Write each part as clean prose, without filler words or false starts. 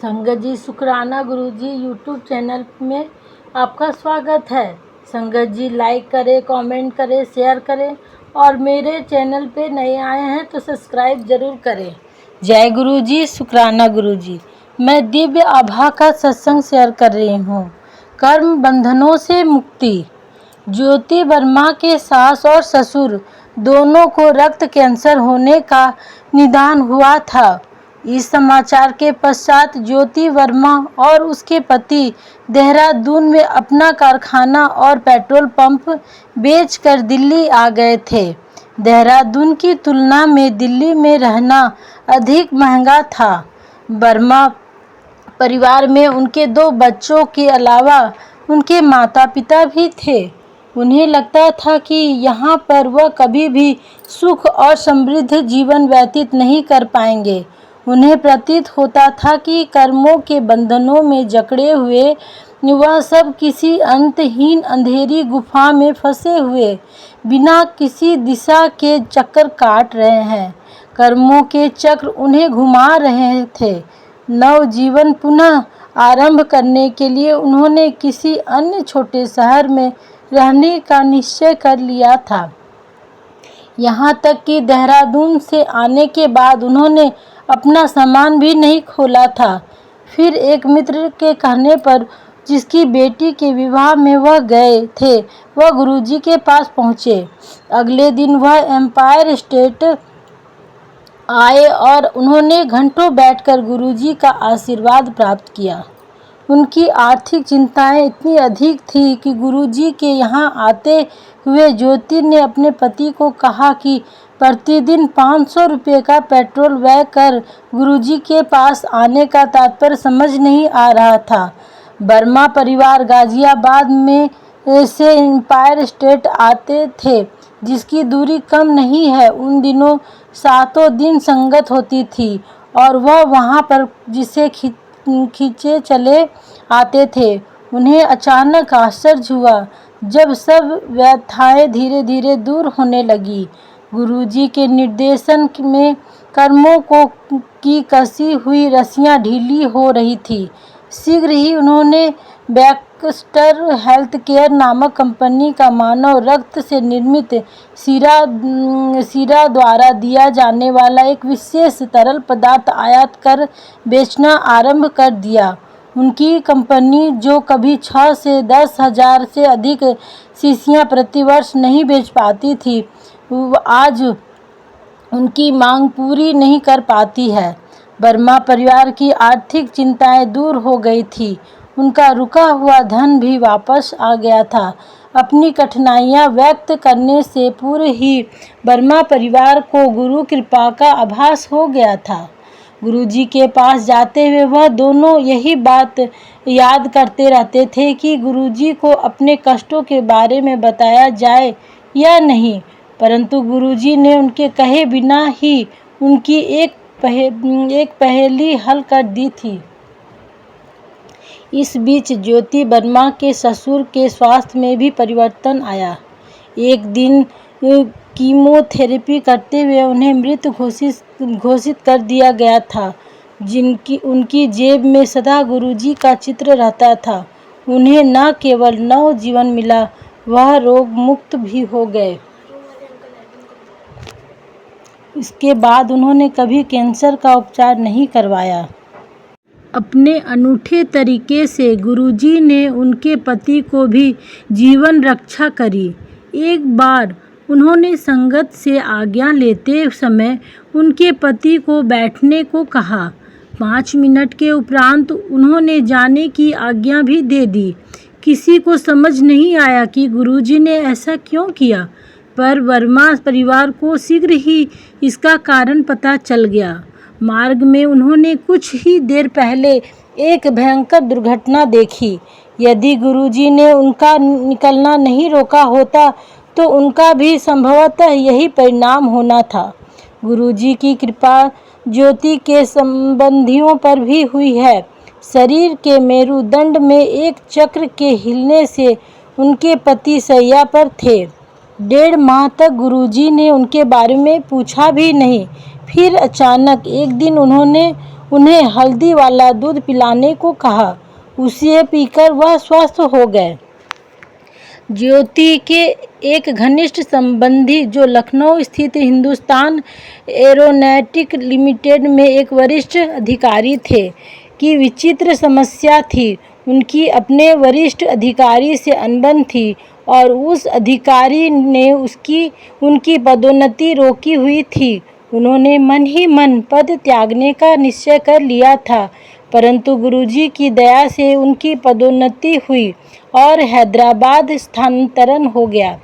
संगत जी शुक्राना गुरुजी YouTube channel में आपका स्वागत है। संगत जी लाइक करें, कमेंट करें, शेयर करें और मेरे चैनल पे नए आए हैं तो सब्सक्राइब ज़रूर करें। जय गुरुजी, शुक्राना गुरुजी। मैं दिव्य आभा का सत्संग शेयर कर रही हूँ। कर्म बंधनों से मुक्ति। ज्योति वर्मा के सास और ससुर दोनों को रक्त कैंसर होने का निदान हुआ था। इस समाचार के पश्चात ज्योति वर्मा और उसके पति देहरादून में अपना कारखाना और पेट्रोल पंप बेचकर दिल्ली आ गए थे। देहरादून की तुलना में दिल्ली में रहना अधिक महंगा था। वर्मा परिवार में उनके 2 बच्चों के अलावा उनके माता पिता भी थे। उन्हें लगता था कि यहाँ पर वह कभी भी सुख और समृद्ध जीवन व्यतीत नहीं कर पाएंगे। उन्हें प्रतीत होता था कि कर्मों के बंधनों में जकड़े हुए वह सब किसी अंतहीन अंधेरी गुफा में फंसे हुए बिना किसी दिशा के चक्कर काट रहे हैं। कर्मों के चक्र उन्हें घुमा रहे थे। नव जीवन पुनः आरंभ करने के लिए उन्होंने किसी अन्य छोटे शहर में रहने का निश्चय कर लिया था। यहाँ तक कि देहरादून से आने के बाद उन्होंने अपना सामान भी नहीं खोला था। फिर एक मित्र के कहने पर जिसकी बेटी के विवाह में वह गए थे, वह गुरुजी के पास पहुँचे। अगले दिन वह एम्पायर स्टेट आए और उन्होंने घंटों बैठकर गुरुजी का आशीर्वाद प्राप्त किया। उनकी आर्थिक चिंताएं इतनी अधिक थी कि गुरुजी के यहाँ आते हुए ज्योति ने अपने पति को कहा कि प्रतिदिन 500 रुपये का पेट्रोल व्यय कर गुरुजी के पास आने का तात्पर्य समझ नहीं आ रहा था। वर्मा परिवार गाजियाबाद में से एम्पायर स्टेट आते थे, जिसकी दूरी कम नहीं है। उन दिनों 7 दिन संगत होती थी और वह वहाँ पर जिसे खींचे चले आते थे। उन्हें अचानक आश्चर्य हुआ जब सब व्यथाएं धीरे धीरे दूर होने लगी। गुरुजी के निर्देशन में कर्मों की कसी हुई रस्सियां ढीली हो रही थी। शीघ्र ही उन्होंने बैक्स्टर हेल्थ केयर नामक कंपनी का मानव रक्त से निर्मित सीरा द्वारा दिया जाने वाला एक विशेष तरल पदार्थ आयात कर बेचना आरंभ कर दिया। उनकी कंपनी जो कभी 6 से 10 हजार से अधिक शीशियाँ प्रतिवर्ष नहीं बेच पाती थी, आज उनकी मांग पूरी नहीं कर पाती है। वर्मा परिवार की आर्थिक चिंताएं दूर हो गई थी। उनका रुका हुआ धन भी वापस आ गया था। अपनी कठिनाइयां व्यक्त करने से पूर्व ही वर्मा परिवार को गुरु कृपा का आभास हो गया था। गुरुजी के पास जाते हुए वह दोनों यही बात याद करते रहते थे कि गुरुजी को अपने कष्टों के बारे में बताया जाए या नहीं, परंतु गुरुजी ने उनके कहे बिना ही उनकी एक पहेली हल कर दी थी। इस बीच ज्योति वर्मा के ससुर के स्वास्थ्य में भी परिवर्तन आया। एक दिन कीमोथेरेपी करते हुए उन्हें मृत घोषित कर दिया गया था। उनकी जेब में सदा गुरुजी का चित्र रहता था। उन्हें न केवल नव जीवन मिला, वह रोग मुक्त भी हो गए। इसके बाद उन्होंने कभी कैंसर का उपचार नहीं करवाया। अपने अनूठे तरीके से गुरुजी ने उनके पति को भी जीवन रक्षा करी। एक बार उन्होंने संगत से आज्ञा लेते समय उनके पति को बैठने को कहा। 5 मिनट के उपरांत उन्होंने जाने की आज्ञा भी दे दी। किसी को समझ नहीं आया कि गुरुजी ने ऐसा क्यों किया, पर वर्मा परिवार को शीघ्र ही इसका कारण पता चल गया। मार्ग में उन्होंने कुछ ही देर पहले एक भयंकर दुर्घटना देखी। यदि गुरुजी ने उनका निकलना नहीं रोका होता तो उनका भी संभवतः यही परिणाम होना था। गुरुजी की कृपा ज्योति के संबंधियों पर भी हुई है। शरीर के मेरुदंड में एक चक्र के हिलने से उनके पति शैया पर थे। 1.5 माह तक गुरुजी ने उनके बारे में पूछा भी नहीं। फिर अचानक एक दिन उन्होंने उन्हें हल्दी वाला दूध पिलाने को कहा। उसे पीकर वह स्वस्थ हो गए। ज्योति के एक घनिष्ठ संबंधी जो लखनऊ स्थित हिंदुस्तान एरोनॉटिक लिमिटेड में एक वरिष्ठ अधिकारी थे, की विचित्र समस्या थी। उनकी अपने वरिष्ठ अधिकारी से अनबन थी और उस अधिकारी ने उनकी पदोन्नति रोकी हुई थी। उन्होंने मन ही मन पद त्यागने का निश्चय कर लिया था, परंतु गुरुजी की दया से उनकी पदोन्नति हुई और हैदराबाद स्थानांतरण हो गया।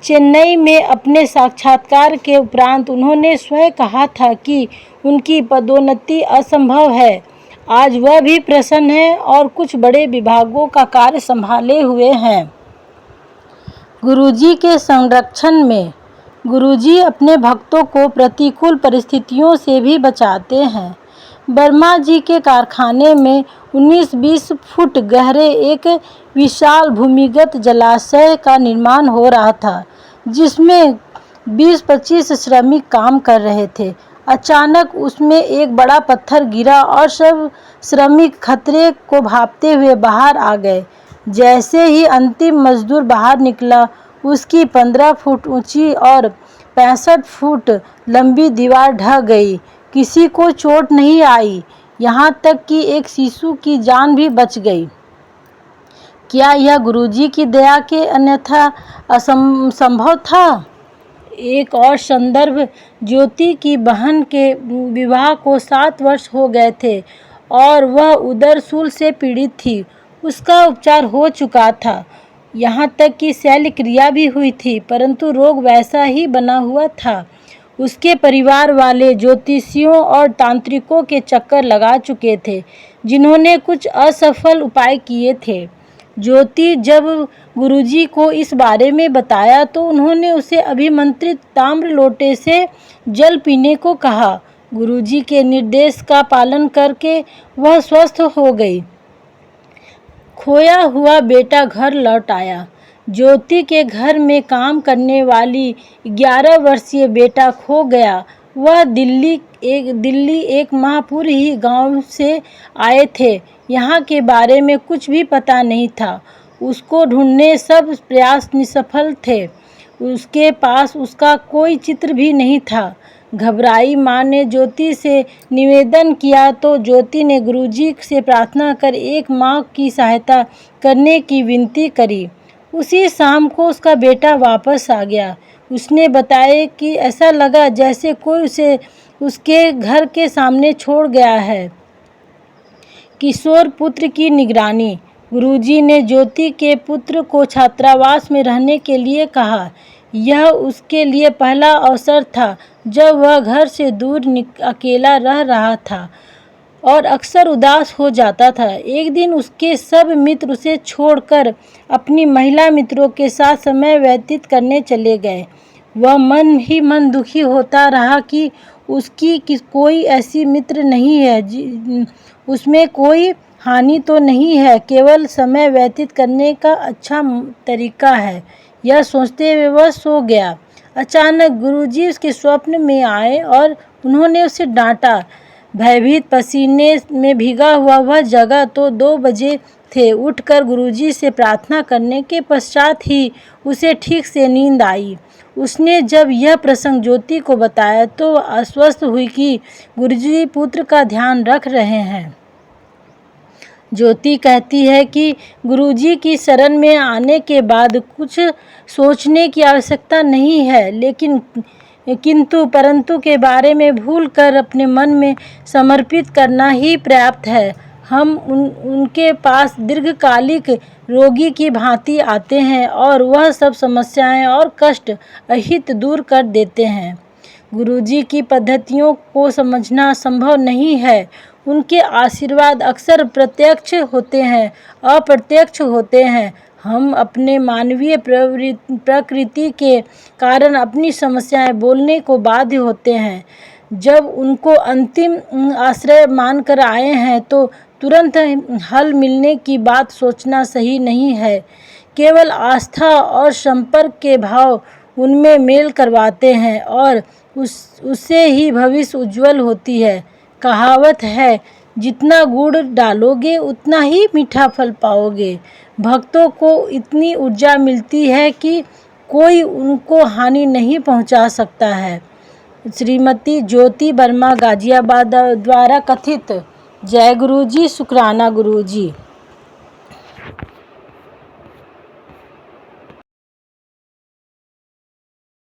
चेन्नई में अपने साक्षात्कार के उपरांत उन्होंने स्वयं कहा था कि उनकी पदोन्नति असंभव है। आज वह भी प्रसन्न है और कुछ बड़े विभागों का कार्य संभाले हुए हैं। गुरुजी के संरक्षण में गुरुजी अपने भक्तों को प्रतिकूल परिस्थितियों से भी बचाते हैं। वर्मा जी के कारखाने में 19-20 फुट गहरे एक विशाल भूमिगत जलाशय का निर्माण हो रहा था, जिसमें 20-25 श्रमिक काम कर रहे थे। अचानक उसमें एक बड़ा पत्थर गिरा और सब श्रमिक खतरे को भांपते हुए बाहर आ गए। जैसे ही अंतिम मजदूर बाहर निकला, उसकी 15 फुट ऊंची और 65 फुट लंबी दीवार ढह गई। किसी को चोट नहीं आई, यहाँ तक कि एक शिशु की जान भी बच गई। क्या यह गुरुजी की दया के अन्यथा असंभव था? एक और संदर्भ, ज्योति की बहन के विवाह को 7 वर्ष हो गए थे और वह उदर शूल से पीड़ित थी। उसका उपचार हो चुका था, यहाँ तक कि शल्य क्रिया भी हुई थी, परंतु रोग वैसा ही बना हुआ था। उसके परिवार वाले ज्योतिषियों और तांत्रिकों के चक्कर लगा चुके थे, जिन्होंने कुछ असफल उपाय किए थे। ज्योति जब गुरुजी को इस बारे में बताया तो उन्होंने उसे अभिमंत्रित ताम्र लोटे से जल पीने को कहा। गुरुजी के निर्देश का पालन करके वह स्वस्थ हो गई। खोया हुआ बेटा घर लौट आया। ज्योति के घर में काम करने वाली 11 वर्षीय बेटा खो गया। वह दिल्ली एक माह पूर्व ही गांव से आए थे। यहाँ के बारे में कुछ भी पता नहीं था। उसको ढूंढने सब प्रयास निष्फल थे। उसके पास उसका कोई चित्र भी नहीं था। घबराई माँ ने ज्योति से निवेदन किया तो ज्योति ने गुरुजी से प्रार्थना कर एक माँ की सहायता करने की विनती करी। उसी शाम को उसका बेटा वापस आ गया। उसने बताया कि ऐसा लगा जैसे कोई उसे उसके घर के सामने छोड़ गया है। किशोर पुत्र की निगरानी। गुरुजी ने ज्योति के पुत्र को छात्रावास में रहने के लिए कहा। यह उसके लिए पहला अवसर था जब वह घर से दूर अकेला रह रहा था और अक्सर उदास हो जाता था। एक दिन उसके सब मित्र उसे छोड़कर अपनी महिला मित्रों के साथ समय व्यतीत करने चले गए। वह मन ही मन दुखी होता रहा कि उसकी कोई ऐसी मित्र नहीं है, उसमें कोई हानि तो नहीं है, केवल समय व्यतीत करने का अच्छा तरीका है। यह सोचते हुए वह सो गया। अचानक गुरुजी उसके स्वप्न में आए और उन्होंने उसे डांटा। भयभीत पसीने में भीगा हुआ वह जगा तो 2 बजे थे। उठकर गुरुजी से प्रार्थना करने के पश्चात ही उसे ठीक से नींद आई। उसने जब यह प्रसंग ज्योति को बताया तो आश्वस्त हुई कि गुरुजी पुत्र का ध्यान रख रहे हैं। ज्योति कहती है कि गुरुजी की शरण में आने के बाद कुछ सोचने की आवश्यकता नहीं है, लेकिन किंतु परंतु के बारे में भूल कर अपने मन में समर्पित करना ही पर्याप्त है। हम उनके पास दीर्घकालिक रोगी की भांति आते हैं और वह सब समस्याएं और कष्ट अहित दूर कर देते हैं। गुरुजी की पद्धतियों को समझना संभव नहीं है। उनके आशीर्वाद अक्सर प्रत्यक्ष होते हैं, अप्रत्यक्ष होते हैं। हम अपने मानवीय प्रकृति के कारण अपनी समस्याएं बोलने को बाध्य होते हैं। जब उनको अंतिम आश्रय मानकर आए हैं तो तुरंत हल मिलने की बात सोचना सही नहीं है। केवल आस्था और संपर्क के भाव उनमें मेल करवाते हैं और उससे ही भविष्य उज्जवल होती है। कहावत है, जितना गुड़ डालोगे उतना ही मीठा फल पाओगे। भक्तों को इतनी ऊर्जा मिलती है कि कोई उनको हानि नहीं पहुंचा सकता है। श्रीमती ज्योति वर्मा, गाजियाबाद द्वारा कथित। जय गुरु जी, शुक्राना गुरु जी।